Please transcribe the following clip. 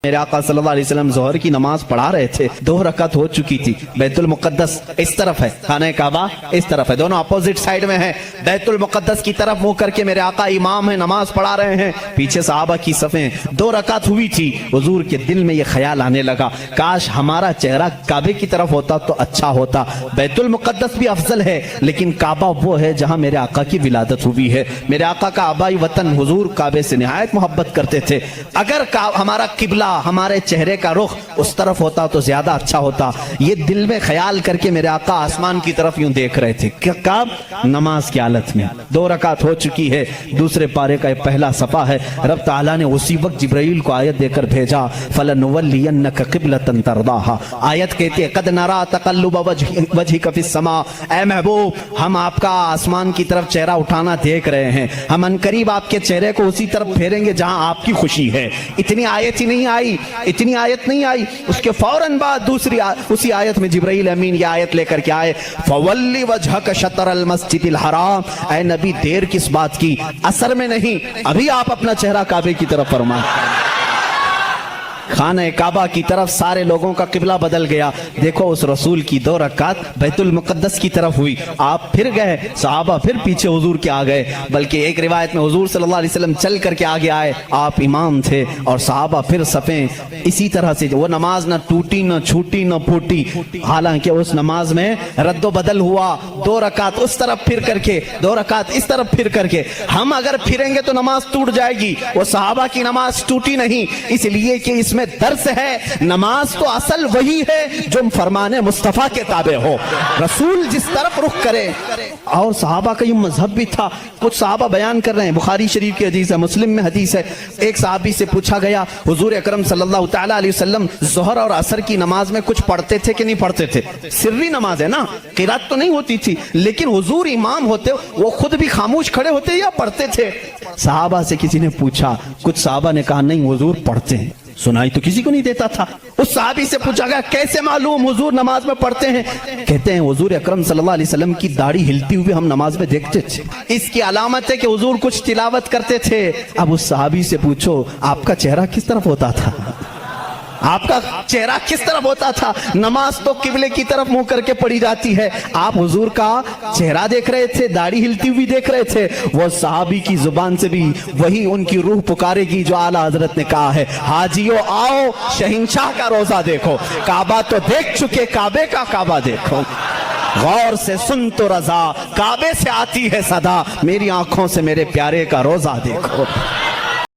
میرے آقا صلی اللہ علیہ وسلم ظہر کی نماز پڑھا رہے تھے، 2 رکعت ہو چکی تھی۔ بیت المقدس اس طرف ہے، خانہ کعبہ اس طرف ہے، دونوں اپوزٹ سائیڈ میں ہیں۔ بیت المقدس کی طرف منہ کر کے میرے آقا امام ہیں، نماز پڑھا رہے ہیں، پیچھے صحابہ کی صفیں، 2 رکعت ہوئی تھی۔ حضور کے دل میں یہ خیال آنے لگا، کاش ہمارا چہرہ کعبے کی طرف ہوتا تو اچھا ہوتا۔ بیت المقدس بھی افضل ہے، لیکن کعبہ وہ ہے جہاں میرے آقا کی ولادت ہوئی ہے۔ میرے آقا کا آبائی وطن حضور کعبے سے نہایت محبت کرتے تھے۔ اگر ہمارا قبلہ، ہمارے چہرے کا رخ اس طرف ہوتا تو زیادہ اچھا ہوتا۔ یہ دل میں خیال کر کے میرے آقا آسمان کی طرف یوں دیکھ رہے تھے، کب؟ نماز کی حالت میں۔ 2 رکعت ہو چکی ہے، دوسرے پارے کا یہ پہلا صفحہ ہے۔ رب تعالیٰ نے اسی وقت جبرائیل کو آیت دے کر بھیجا، فَلَنُوَلِّيَنَّكَ قِبْلَةً تَرْضَاهَا۔ آیت کہتی ہے قَدْ نَرَا تَقَلُّبَ وَجْهِكَ فِي السَّمَاءِ، اے محبوب ہم آپ کا آسمان کی طرف چہرہ اٹھانا دیکھ رہے ہیں، ہم انقریب آپ کے چہرے کو اسی طرف پھیریں گے جہاں آپ کی خوشی ہے۔ اتنی آیت ہی نہیں آئی، اتنی آیت نہیں آئی، اس کے فوراً بعد دوسری اسی آیت میں جبرائیل امین یہ آیت لے کر کے آئے، فَوَلِّ وَجْهَكَ شَطْرَ الْمَسْجِدِ الْحَرَامِ۔ اے نبی دیر کس بات کی، اثر میں نہیں، ابھی آپ اپنا چہرہ کعبے کی طرف فرمائیں۔ خانہ کعبہ کی طرف سارے لوگوں کا قبلہ بدل گیا۔ دیکھو اس رسول کی 2 رکعت بیت المقدس کی طرف ہوئی، آپ پھر گئے، صحابہ پھر پیچھے حضور کے آ گئے، بلکہ ایک روایت میں حضور صلی اللہ علیہ وسلم چل کر کے آگے آئے، آپ امام تھے اور صحابہ پھر صفیں اسی طرح سے۔ وہ نماز نہ ٹوٹی نہ چھوٹی نہ پھوٹی، حالانکہ اس نماز میں رد و بدل ہوا، 2 رکعت اس طرف پھر کر کے، 2 رکعت اس طرف پھر کر کے۔ ہم اگر پھریں گے تو نماز ٹوٹ جائے گی، وہ صحابہ کی نماز ٹوٹی نہیں، اس لیے کہ اس میں درس ہے۔ نماز تو اصل وہی ہے جو فرمان مصطفیٰ کے تابع ہو، رسول جس طرف رخ کرے۔ اور صحابہ کا یہ مذہب بھی تھا، کچھ صحابہ بیان کر رہے ہیں، بخاری شریف کی حدیث ہے، مسلم میں حدیث ہے، ایک صحابی سے پوچھا گیا حضور اکرم صلی اللہ تعالیٰ علیہ وسلم ظہر اور عصر کی نماز میں کچھ پڑھتے تھے کہ نہیں پڑھتے تھے؟ سری نماز ہے نا، قرات تو نہیں ہوتی تھی، لیکن حضور امام ہوتے وہ خود بھی خاموش کھڑے ہوتے یا پڑھتے تھے؟ صحابہ سے کسی نے پوچھا، کچھ صحابہ نے کہا نہیں حضور پڑھتے ہیں، سنائی تو کسی کو نہیں دیتا تھا۔ اس صحابی سے پوچھا گیا کیسے معلوم حضور نماز میں پڑھتے ہیں؟ کہتے ہیں حضور اکرم صلی اللہ علیہ وسلم کی داڑھی ہلتی ہوئی ہم نماز میں دیکھتے تھے، اس کی علامت ہے کہ حضور کچھ تلاوت کرتے تھے۔ اب اس صحابی سے پوچھو آپ کا چہرہ کس طرف ہوتا تھا؟ آپ کا چہرہ کس طرف ہوتا تھا؟ نماز تو قبلے کی طرف منہ کر کے پڑھی جاتی ہے، آپ حضور کا چہرہ دیکھ رہے تھے، داڑھی ہلتی ہوئی دیکھ رہے تھے۔ وہ صحابی کی زبان سے بھی وہی ان کی روح پکارے گی جو اعلیٰ حضرت نے کہا ہے، حاجیو آؤ شہنشاہ کا روزہ دیکھو، کعبہ تو دیکھ چکے، کعبے کا کعبہ دیکھو۔ غور سے سن تو رضا، کعبے سے آتی ہے صدا، میری آنکھوں سے میرے پیارے کا روزہ دیکھو۔